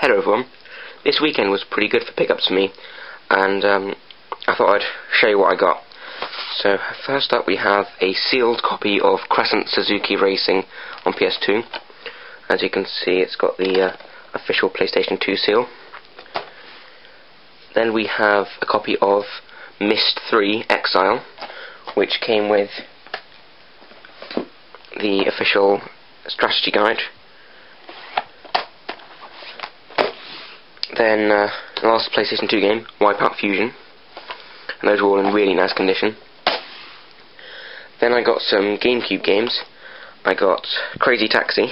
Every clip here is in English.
Hello everyone. This weekend was pretty good for pickups for me, and I thought I'd show you what I got. So first up we have a sealed copy of Crescent Suzuki Racing on PS2. As you can see, it's got the official PlayStation 2 seal. Then we have a copy of Myst 3 Exile, which came with the official strategy guide. Then the last PlayStation 2 game, Wipeout Fusion, and those were all in really nice condition. Then I got some GameCube games. I got Crazy Taxi,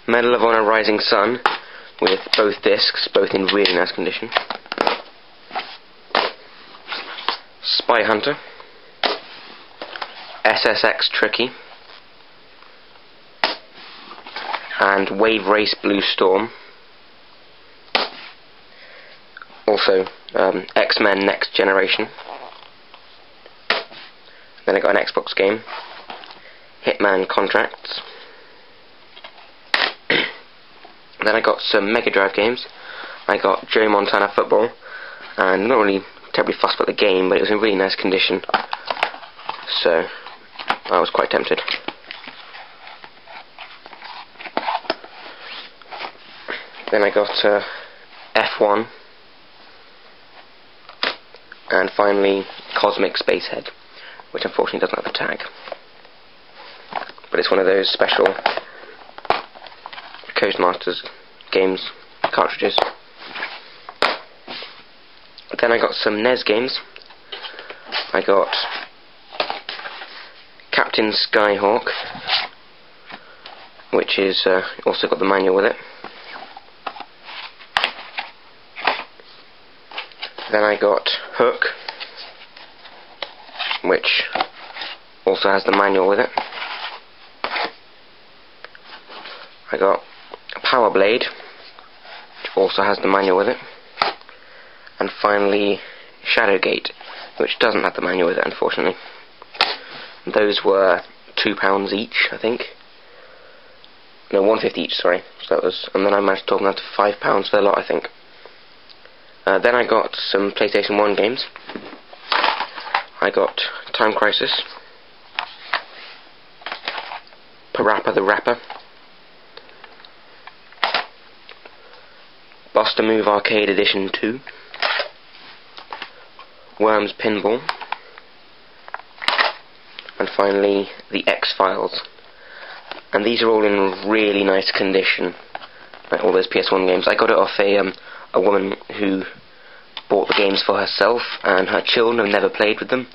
Medal of Honor Rising Sun, with both discs, both in really nice condition, Spy Hunter, SSX Tricky, and Wave Race Blue Storm. Also, X-Men Next Generation. Then I got an Xbox game, Hitman Contracts. Then I got some Mega Drive games. I got Joe Montana Football, and I'm not really terribly fussed about the game, but it was in really nice condition, so I was quite tempted. Then I got F1, and finally Cosmic Spacehead, which unfortunately doesn't have a tag, but it's one of those special Codemasters games cartridges. Then I got some NES games. I got Captain Skyhawk, which is also got the manual with it. Then I got Hook, which also has the manual with it. I got Power Blade, which also has the manual with it. And finally Shadowgate, which doesn't have the manual with it, unfortunately. Those were £2 each, I think. No, £1.50 each, sorry. So that was, and then I managed to talk them down to £5 for the lot, I think. Then I got some PlayStation 1 games. I got Time Crisis, Parappa the Rapper, Buster Move Arcade Edition 2, Worms Pinball, and finally the X-Files. And these are all in really nice condition, like all those PS1 games. I got it off a woman who bought the games for herself, and her children have never played with them,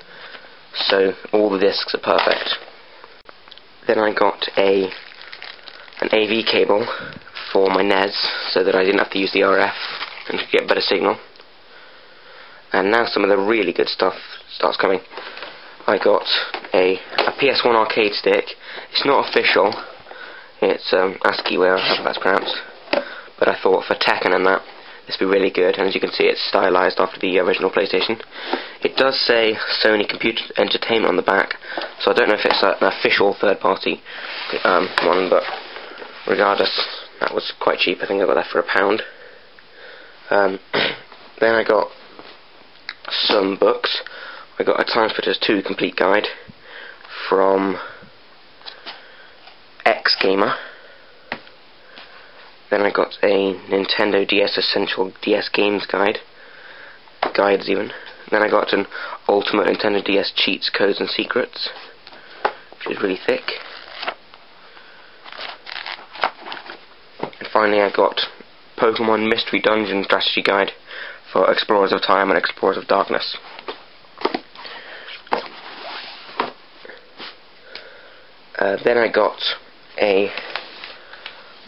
so all the discs are perfect. Then I got an AV cable for my NES, so that I didn't have to use the RF and could get better signal. And now some of the really good stuff starts coming. I got a PS1 arcade stick. It's not official, it's ASCII-ware, however that's pronounced, but I thought for Tekken and that, this would be really good, and as you can see it's stylized after the original PlayStation. It does say Sony Computer Entertainment on the back, so I don't know if it's an official third-party one, but regardless, that was quite cheap. I think I got that for £1. Then I got some books. I got a Time Splitters 2 complete guide from X-Gamer. Then I got a Nintendo DS Essential DS Games guides even. Then I got an Ultimate Nintendo DS Cheats, Codes and Secrets, which is really thick. And finally I got Pokemon Mystery Dungeon Strategy Guide for Explorers of Time and Explorers of Darkness. Then I got a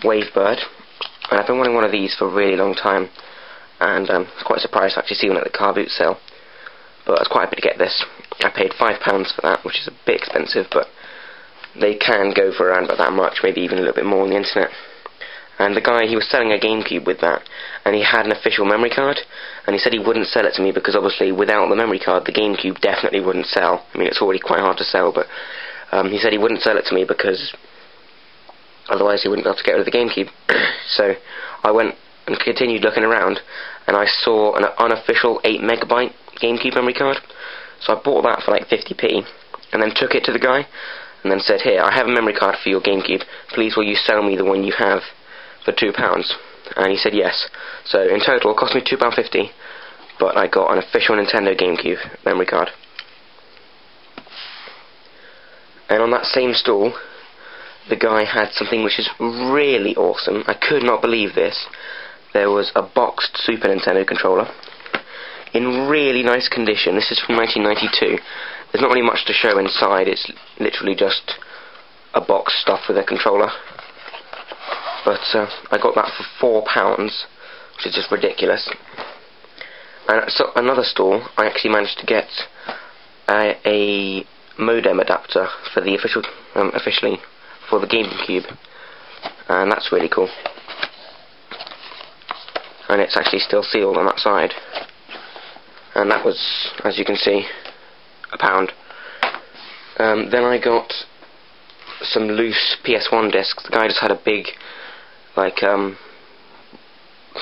Wavebird, and I've been wanting one of these for a really long time, and I was quite surprised to actually see one at the car boot sale, but I was quite happy to get this. I paid £5 for that, which is a bit expensive, but they can go for around about that much, maybe even a little bit more on the internet. And the guy, he was selling a GameCube with that, and he had an official memory card, and he said he wouldn't sell it to me because obviously without the memory card the GameCube definitely wouldn't sell. I mean, it's already quite hard to sell, but he said he wouldn't sell it to me because otherwise he wouldn't be able to get rid of the GameCube. So I went and continued looking around, and I saw an unofficial 8MB GameCube memory card. So I bought that for like 50p, and then took it to the guy, and then said, "Here, I have a memory card for your GameCube. Please will you sell me the one you have for £2? And he said yes. So in total it cost me £2.50, but I got an official Nintendo GameCube memory card. And on that same stall, the guy had something which is really awesome. I could not believe this. There was a boxed Super Nintendo controller in really nice condition. This is from 1992. There's not really much to show inside. It's literally just a box stuffed with a controller. But I got that for £4, which is just ridiculous. And at another stall, I actually managed to get a modem adapter for the officially for the GameCube, and that's really cool. And it's actually still sealed on that side. And that was, as you can see, £1. Then I got some loose PS1 discs. The guy just had a big, like, kind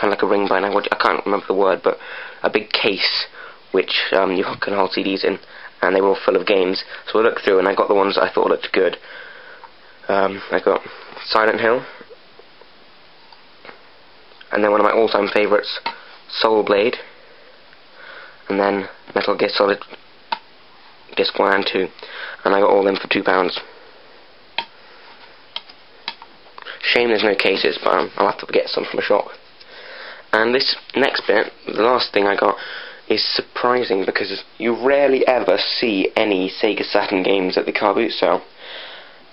of like a ring binder. I can't remember the word, but a big case which you can hold CDs in, and they were all full of games. So I looked through, and I got the ones that I thought looked good. I got Silent Hill, and then one of my all-time favourites, Soul Blade, and then Metal Gear Solid Disc 1 and 2, and I got all of them for £2. Shame there's no cases, but I'll have to get some from a shop. And this next bit, the last thing I got, is surprising because you rarely ever see any Sega Saturn games at the car boot sale.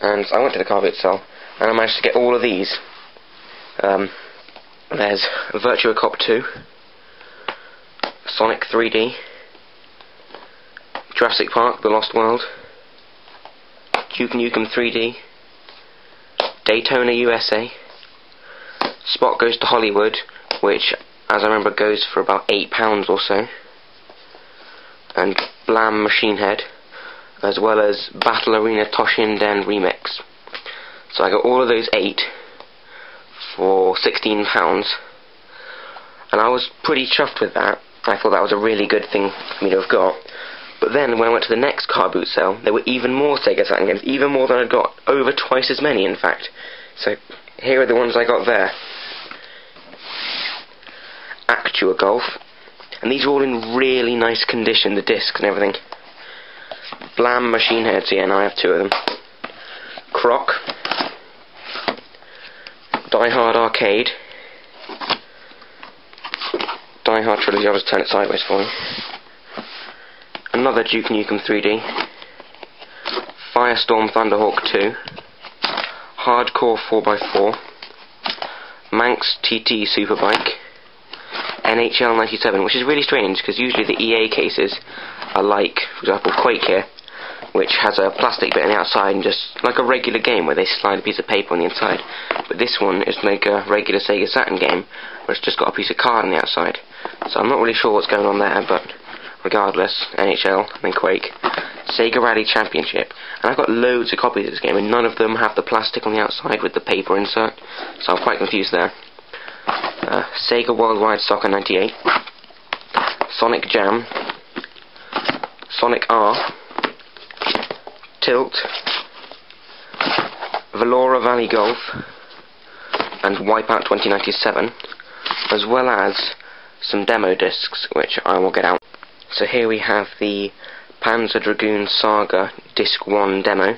And I went to the car boot sale, and I managed to get all of these. There's Virtua Cop 2, Sonic 3D, Jurassic Park: The Lost World, Duke Nukem 3D, Daytona USA, Spot Goes to Hollywood, which, as I remember, goes for about £8 or so, and Blam Machine Head, as well as Battle Arena Toshinden Remix. So I got all of those 8 for £16, and I was pretty chuffed with that. I thought that was a really good thing for me to have got. But then when I went to the next car boot sale, there were even more Sega Saturn games, even more than I'd got, over twice as many in fact. So here are the ones I got there. Actua Golf, and these are all in really nice condition, the discs and everything. Blam Machine Heads, yeah, and I have 2 of them. Croc, Die Hard Arcade, Die Hard Trilogy, I'll just turn it sideways for you. Another Duke Nukem 3D, Firestorm Thunderhawk 2, Hardcore 4x4, Manx TT Superbike, NHL 97, which is really strange because usually the EA cases are like, for example, Quake here, which has a plastic bit on the outside and just like a regular game where they slide a piece of paper on the inside. But this one is like a regular Sega Saturn game where it's just got a piece of card on the outside. So I'm not really sure what's going on there, but regardless, NHL and then Quake, Sega Rally Championship, and I've got loads of copies of this game and none of them have the plastic on the outside with the paper insert, so I'm quite confused there. Sega Worldwide Soccer 98, Sonic Jam, Sonic R, Tilt, Valora Valley Golf, and Wipeout 2097, as well as some demo discs, which I will get out. So here we have the Panzer Dragoon Saga Disc 1 demo.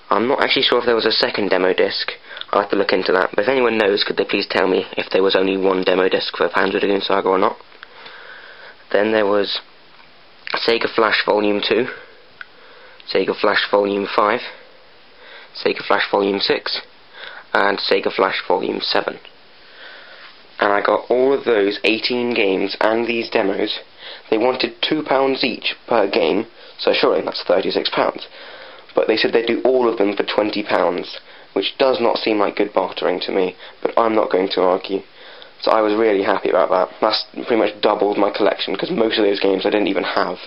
I'm not actually sure if there was a second demo disc. I'll have to look into that, but if anyone knows, could they please tell me if there was only one demo disc for Panzer Dragoon Saga or not. Then there was Sega Flash Volume 2, Sega Flash Volume 5, Sega Flash Volume 6, and Sega Flash Volume 7. And I got all of those 18 games and these demos. They wanted £2 each per game, so surely that's £36. But they said they'd do all of them for £20, which does not seem like good bartering to me, but I'm not going to argue. So I was really happy about that. That's pretty much doubled my collection, because most of those games I didn't even have,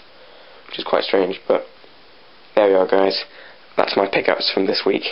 which is quite strange, but there we are guys. That's my pickups from this week.